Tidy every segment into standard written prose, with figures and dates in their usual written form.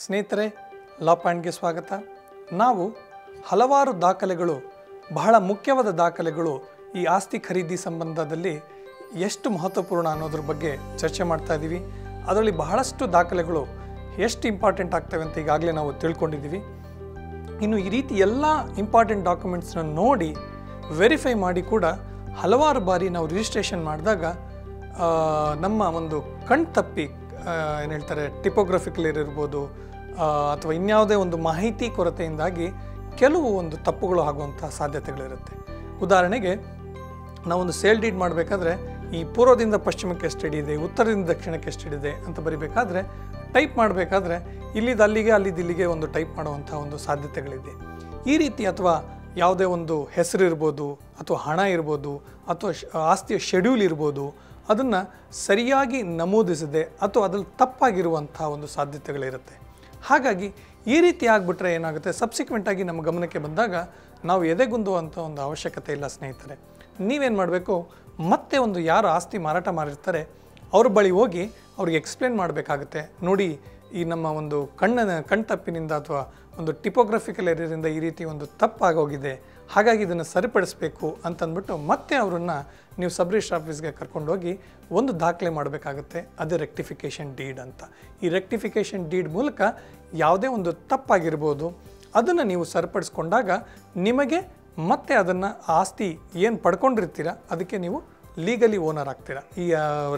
ಸ್ನೇಹಿತರೆ, ಲಾ ಪಾಯಿಂಟ್ಗೆ ಸ್ವಾಗತ. ನಾವು ಹಲವಾರು ದಾಖಲೆಗಳು, ಬಹಳ ಮುಖ್ಯವಾದ ದಾಖಲೆಗಳು ಈ ಆಸ್ತಿ ಖರೀದಿ ಸಂಬಂಧದಲ್ಲಿ ಎಷ್ಟು ಮಹತ್ವಪೂರ್ಣ ಅನ್ನೋದ್ರ ಬಗ್ಗೆ ಚರ್ಚೆ ಮಾಡ್ತಾ ಇದ್ದೀವಿ. ಅದರಲ್ಲಿ ಬಹಳಷ್ಟು ದಾಖಲೆಗಳು ಎಷ್ಟು ಇಂಪಾರ್ಟೆಂಟ್ ಆಗ್ತವೆ ಅಂತ ಈಗಾಗಲೇ ನಾವು ತಿಳ್ಕೊಂಡಿದ್ದೀವಿ. ಇನ್ನು ಈ ರೀತಿ ಎಲ್ಲ ಇಂಪಾರ್ಟೆಂಟ್ ಡಾಕ್ಯುಮೆಂಟ್ಸ್ನ ನೋಡಿ ವೆರಿಫೈ ಮಾಡಿ ಕೂಡ ಹಲವಾರು ಬಾರಿ ನಾವು ರಿಜಿಸ್ಟ್ರೇಷನ್ ಮಾಡಿದಾಗ ನಮ್ಮ ಒಂದು ಕಣ್ತಪ್ಪಿ ಏನು ಹೇಳ್ತಾರೆ, ಟಿಪೋಗ್ರಫಿಕಲ್ ಇರ್ಬೋದು ಅಥವಾ ಇನ್ಯಾವುದೇ ಒಂದು ಮಾಹಿತಿ ಕೊರತೆಯಿಂದಾಗಿ ಕೆಲವು ಒಂದು ತಪ್ಪುಗಳು ಆಗುವಂಥ ಸಾಧ್ಯತೆಗಳಿರುತ್ತೆ. ಉದಾಹರಣೆಗೆ, ನಾವೊಂದು ಸೇಲ್ ಡೀಡ್ ಮಾಡಬೇಕಾದ್ರೆ ಈ ಪೂರ್ವದಿಂದ ಪಶ್ಚಿಮಕ್ಕೆ ಎಷ್ಟಿದೆ, ಉತ್ತರದಿಂದ ದಕ್ಷಿಣಕ್ಕೆ ಎಷ್ಟಿದೆ ಅಂತ ಬರಿಬೇಕಾದ್ರೆ ಟೈಪ್ ಮಾಡಬೇಕಾದ್ರೆ ಇಲ್ಲಿದ್ದು ಅಲ್ಲಿಗೆ, ಅಲ್ಲಿದ್ದಿಲ್ಲಿಗೆ ಒಂದು ಟೈಪ್ ಮಾಡುವಂಥ ಒಂದು ಸಾಧ್ಯತೆಗಳಿದೆ. ಈ ರೀತಿ ಅಥವಾ ಯಾವುದೇ ಒಂದು ಹೆಸರು ಇರ್ಬೋದು, ಅಥವಾ ಹಣ ಇರ್ಬೋದು, ಅಥವಾ ಆಸ್ತಿಯ ಶೆಡ್ಯೂಲ್ ಇರ್ಬೋದು, ಅದನ್ನು ಸರಿಯಾಗಿ ನಮೂದಿಸದೆ ಅಥವಾ ಅದ್ರಲ್ಲಿ ತಪ್ಪಾಗಿರುವಂಥ ಒಂದು ಸಾಧ್ಯತೆಗಳಿರುತ್ತೆ. ಹಾಗಾಗಿ ಈ ರೀತಿ ಆಗಿಬಿಟ್ರೆ ಏನಾಗುತ್ತೆ, ಸಬ್ಸಿಕ್ವೆಂಟಾಗಿ ನಮ್ಮ ಗಮನಕ್ಕೆ ಬಂದಾಗ ನಾವು ಎದೆಗುಂದುವಂಥ ಒಂದು ಅವಶ್ಯಕತೆ ಇಲ್ಲ. ಸ್ನೇಹಿತರೆ, ನೀವೇನು ಮಾಡಬೇಕು, ಮತ್ತೆ ಒಂದು ಯಾರು ಆಸ್ತಿ ಮಾರಾಟ ಮಾಡಿರ್ತಾರೆ ಅವ್ರ ಬಳಿ ಹೋಗಿ ಅವ್ರಿಗೆ ಎಕ್ಸ್ಪ್ಲೇನ್ ಮಾಡಬೇಕಾಗುತ್ತೆ. ನೋಡಿ, ಈ ನಮ್ಮ ಒಂದು ಕಣ್ತಪ್ಪಿನಿಂದ ಅಥವಾ ಒಂದು ಟಿಪೋಗ್ರಫಿಕಲ್ ಏರಿಯಾದಿಂದ ಈ ರೀತಿ ಒಂದು ತಪ್ಪಾಗೋಗಿದೆ, ಹಾಗಾಗಿ ಇದನ್ನು ಸರಿಪಡಿಸಬೇಕು ಅಂತಂದ್ಬಿಟ್ಟು ಮತ್ತೆ ಅವರನ್ನು ನೀವು ಸಬ್ ರಿಜಿಸ್ಟ್ರಾರ್ ಆಫೀಸ್ಗೆ ಕರ್ಕೊಂಡೋಗಿ ಒಂದು ದಾಖಲೆ ಮಾಡಬೇಕಾಗುತ್ತೆ. ಅದೇ ರೆಕ್ಟಿಫಿಕೇಷನ್ ಡೀಡ್ ಅಂತ. ಈ ರೆಕ್ಟಿಫಿಕೇಷನ್ ಡೀಡ್ ಮೂಲಕ ಯಾವುದೇ ಒಂದು ತಪ್ಪಾಗಿರ್ಬೋದು ಅದನ್ನು ನೀವು ಸರಿಪಡಿಸ್ಕೊಂಡಾಗ ನಿಮಗೆ ಮತ್ತೆ ಅದನ್ನು ಆಸ್ತಿ ಏನು ಪಡ್ಕೊಂಡಿರ್ತೀರ ಅದಕ್ಕೆ ನೀವು ಲೀಗಲಿ ಓನರ್ ಆಗ್ತೀರ. ಈ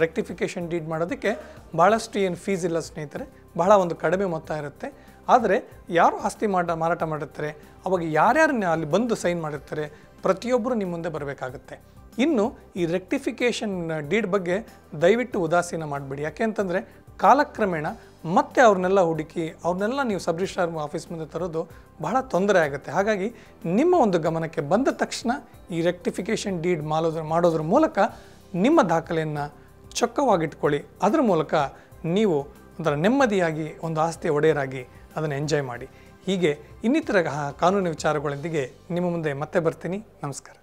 ರೆಕ್ಟಿಫಿಕೇಷನ್ ಡೀಡ್ ಮಾಡೋದಕ್ಕೆ ಭಾಳಷ್ಟು ಏನು ಫೀಸ್ ಇಲ್ಲ ಸ್ನೇಹಿತರೆ, ಬಹಳ ಒಂದು ಕಡಿಮೆ ಮೊತ್ತ ಇರುತ್ತೆ. ಆದರೆ ಯಾರು ಆಸ್ತಿ ಮಾರಾಟ ಮಾಡಿರ್ತಾರೆ ಅವಾಗ ಯಾರ್ಯಾರನ್ನ ಅಲ್ಲಿ ಬಂದು ಸೈನ್ ಮಾಡಿರ್ತಾರೆ ಪ್ರತಿಯೊಬ್ಬರು ನಿಮ್ಮ ಮುಂದೆ ಬರಬೇಕಾಗುತ್ತೆ. ಇನ್ನು ಈ ರೆಕ್ಟಿಫಿಕೇಷನ್ ಡೀಡ್ ಬಗ್ಗೆ ದಯವಿಟ್ಟು ಉದಾಸೀನ ಮಾಡಬೇಡಿ. ಯಾಕೆ ಅಂತಂದರೆ ಕಾಲಕ್ರಮೇಣ ಮತ್ತೆ ಅವ್ರನ್ನೆಲ್ಲ ಹುಡುಕಿ ಅವ್ರನ್ನೆಲ್ಲ ನೀವು ಸಬ್ ರಿಜಿಸ್ಟ್ರಾರ್ ಆಫೀಸ್ ಮುಂದೆ ತರೋದು ಬಹಳ ತೊಂದರೆ ಆಗುತ್ತೆ. ಹಾಗಾಗಿ ನಿಮ್ಮ ಒಂದು ಗಮನಕ್ಕೆ ಬಂದ ತಕ್ಷಣ ಈ ರೆಕ್ಟಿಫಿಕೇಷನ್ ಡೀಡ್ ಮಾಡೋದ್ರ ಮೂಲಕ ನಿಮ್ಮ ದಾಖಲೆಯನ್ನು ಚೊಕ್ಕವಾಗಿಟ್ಕೊಳ್ಳಿ. ಅದರ ಮೂಲಕ ನೀವು ಒಂಥರ ನೆಮ್ಮದಿಯಾಗಿ ಒಂದು ಆಸ್ತಿಯ ಒಡೆಯರಾಗಿ ಅದನ್ನು ಎಂಜಾಯ್ ಮಾಡಿ. ಹೀಗೆ ಇನ್ನಿತರ ಕಾನೂನು ವಿಚಾರಗಳೊಂದಿಗೆ ನಿಮ್ಮ ಮುಂದೆ ಮತ್ತೆ ಬರ್ತೀನಿ. ನಮಸ್ಕಾರ.